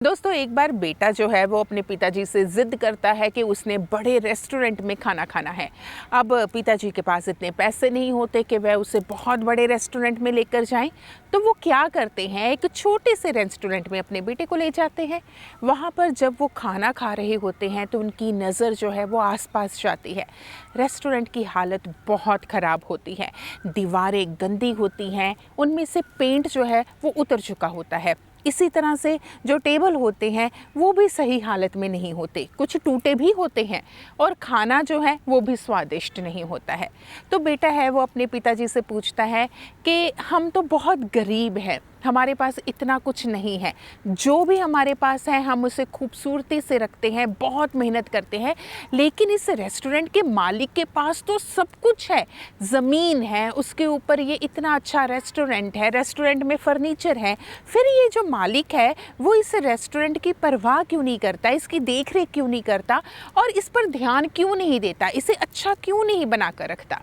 दोस्तों एक बार बेटा जो है वो अपने पिताजी से ज़िद करता है कि उसने बड़े रेस्टोरेंट में खाना खाना है। अब पिताजी के पास इतने पैसे नहीं होते कि वह उसे बहुत बड़े रेस्टोरेंट में लेकर जाएं, तो वो क्या करते हैं, एक छोटे से रेस्टोरेंट में अपने बेटे को ले जाते हैं। वहाँ पर जब वो खाना खा रहे होते हैं तो उनकी नज़र जो है वो आसपास जाती है। रेस्टोरेंट की हालत बहुत ख़राब होती है, दीवारें गंदी होती हैं, उनमें से पेंट जो है वो उतर चुका होता है। इसी तरह से जो टेबल होते हैं वो भी सही हालत में नहीं होते, कुछ टूटे भी होते हैं और खाना जो है वो भी स्वादिष्ट नहीं होता है। तो बेटा है वो अपने पिताजी से पूछता है कि हम तो बहुत गरीब हैं, हमारे पास इतना कुछ नहीं है, जो भी हमारे पास है हम उसे खूबसूरती से रखते हैं, बहुत मेहनत करते हैं, लेकिन इस रेस्टोरेंट के मालिक के पास तो सब कुछ है, ज़मीन है, उसके ऊपर ये इतना अच्छा रेस्टोरेंट है, रेस्टोरेंट में फर्नीचर है, फिर ये जो मालिक है वो इस रेस्टोरेंट की परवाह क्यों नहीं करता, इसकी देख रेख क्यों नहीं करता और इस पर ध्यान क्यों नहीं देता, इसे अच्छा क्यों नहीं बना कर रखता।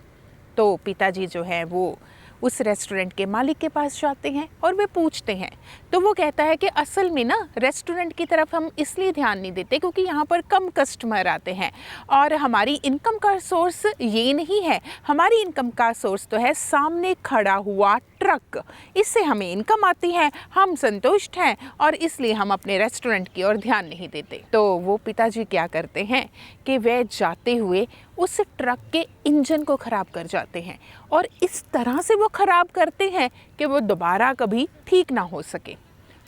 तो पिताजी जो है वो उस रेस्टोरेंट के मालिक के पास जाते हैं और वे पूछते हैं। तो वो कहता है कि असल में ना रेस्टोरेंट की तरफ हम इसलिए ध्यान नहीं देते क्योंकि यहाँ पर कम कस्टमर आते हैं और हमारी इनकम का सोर्स ये नहीं है, हमारी इनकम का सोर्स तो है सामने खड़ा हुआ ट्रक, इससे हमें इनकम आती है, हम संतुष्ट हैं और इसलिए हम अपने रेस्टोरेंट की ओर ध्यान नहीं देते। तो वो पिताजी क्या करते हैं कि वे जाते हुए उस ट्रक के इंजन को ख़राब कर जाते हैं और इस तरह से वो ख़राब करते हैं कि वो दोबारा कभी ठीक ना हो सके।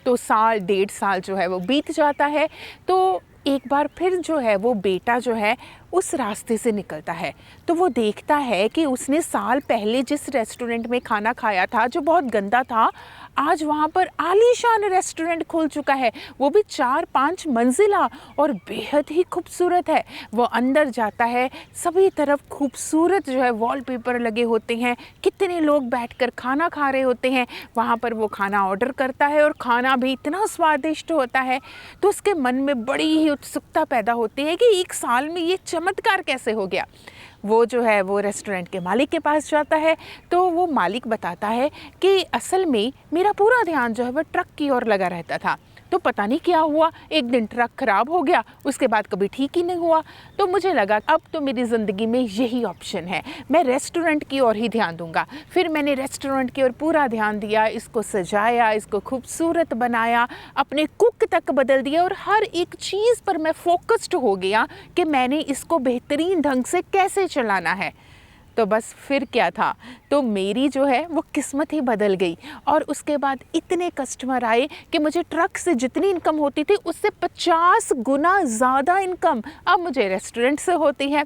तो साल डेढ़ साल जो है वो बीत जाता है। तो एक बार फिर जो है वो बेटा जो है उस रास्ते से निकलता है तो वो देखता है कि उसने साल पहले जिस रेस्टोरेंट में खाना खाया था जो बहुत गंदा था, आज वहाँ पर आलीशान रेस्टोरेंट खुल चुका है, वो भी 4-5 मंजिला और बेहद ही खूबसूरत है। वो अंदर जाता है, सभी तरफ खूबसूरत जो है वॉलपेपर लगे होते हैं, कितने लोग बैठकर खाना खा रहे होते हैं। वहाँ पर वो खाना ऑर्डर करता है और खाना भी इतना स्वादिष्ट होता है। तो उसके मन में बड़ी ही उत्सुकता पैदा होती है कि एक साल में ये चमत्कार कैसे हो गया। वो जो है वो रेस्टोरेंट के मालिक के पास जाता है तो वो मालिक बताता है कि असल में मेरा पूरा ध्यान जो है वो ट्रक की ओर लगा रहता था, तो पता नहीं क्या हुआ, एक दिन ट्रक ख़राब हो गया, उसके बाद कभी ठीक ही नहीं हुआ। तो मुझे लगा अब तो मेरी ज़िंदगी में यही ऑप्शन है, मैं रेस्टोरेंट की ओर ही ध्यान दूंगा। फिर मैंने रेस्टोरेंट की ओर पूरा ध्यान दिया, इसको सजाया, इसको खूबसूरत बनाया, अपने कुक तक बदल दिया और हर एक चीज़ पर मैं फोकस्ड हो गया कि मैंने इसको बेहतरीन ढंग से कैसे चलाना है। तो बस फिर क्या था, तो मेरी जो है वो किस्मत ही बदल गई और उसके बाद इतने कस्टमर आए कि मुझे ट्रक से जितनी इनकम होती थी उससे 50 गुना ज़्यादा इनकम अब मुझे रेस्टोरेंट से होती है।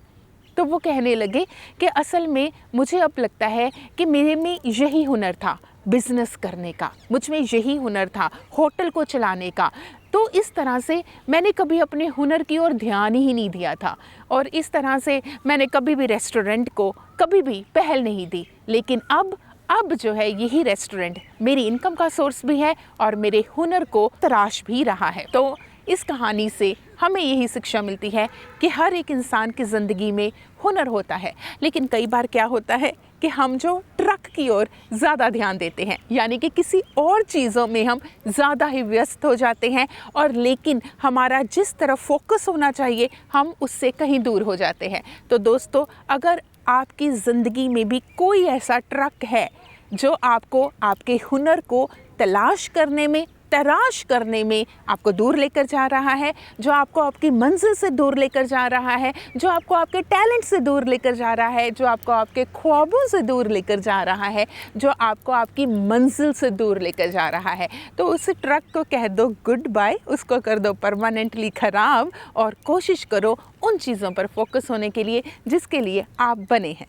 तो वो कहने लगे कि असल में मुझे अब लगता है कि मेरे में यही हुनर था बिज़नेस करने का, मुझ में यही हुनर था होटल को चलाने का। तो इस तरह से मैंने कभी अपने हुनर की ओर ध्यान ही नहीं दिया था और इस तरह से मैंने कभी भी रेस्टोरेंट को कभी भी पहल नहीं दी। लेकिन अब जो है यही रेस्टोरेंट मेरी इनकम का सोर्स भी है और मेरे हुनर को तराश भी रहा है। तो इस कहानी से हमें यही शिक्षा मिलती है कि हर एक इंसान की ज़िंदगी में हुनर होता है, लेकिन कई बार क्या होता है कि हम जो ट्रक की ओर ज़्यादा ध्यान देते हैं, यानी कि किसी और चीज़ों में हम ज़्यादा ही व्यस्त हो जाते हैं और लेकिन हमारा जिस तरफ फोकस होना चाहिए हम उससे कहीं दूर हो जाते हैं। तो दोस्तों, अगर आपकी ज़िंदगी में भी कोई ऐसा ट्रक है जो आपको आपके हुनर को तलाश करने में आपको दूर लेकर जा रहा है, जो आपको आपकी मंजिल से दूर लेकर जा रहा है, जो आपको आपके टैलेंट से दूर लेकर जा रहा है, जो आपको आपके ख्वाबों से दूर लेकर जा रहा है, जो आपको आपकी मंजिल से दूर लेकर जा रहा है, तो उस ट्रक को कह दो गुड बाय, उसको कर दो परमानेंटली ख़राब और कोशिश करो उन चीज़ों पर फोकस होने के लिए जिसके लिए आप बने हैं।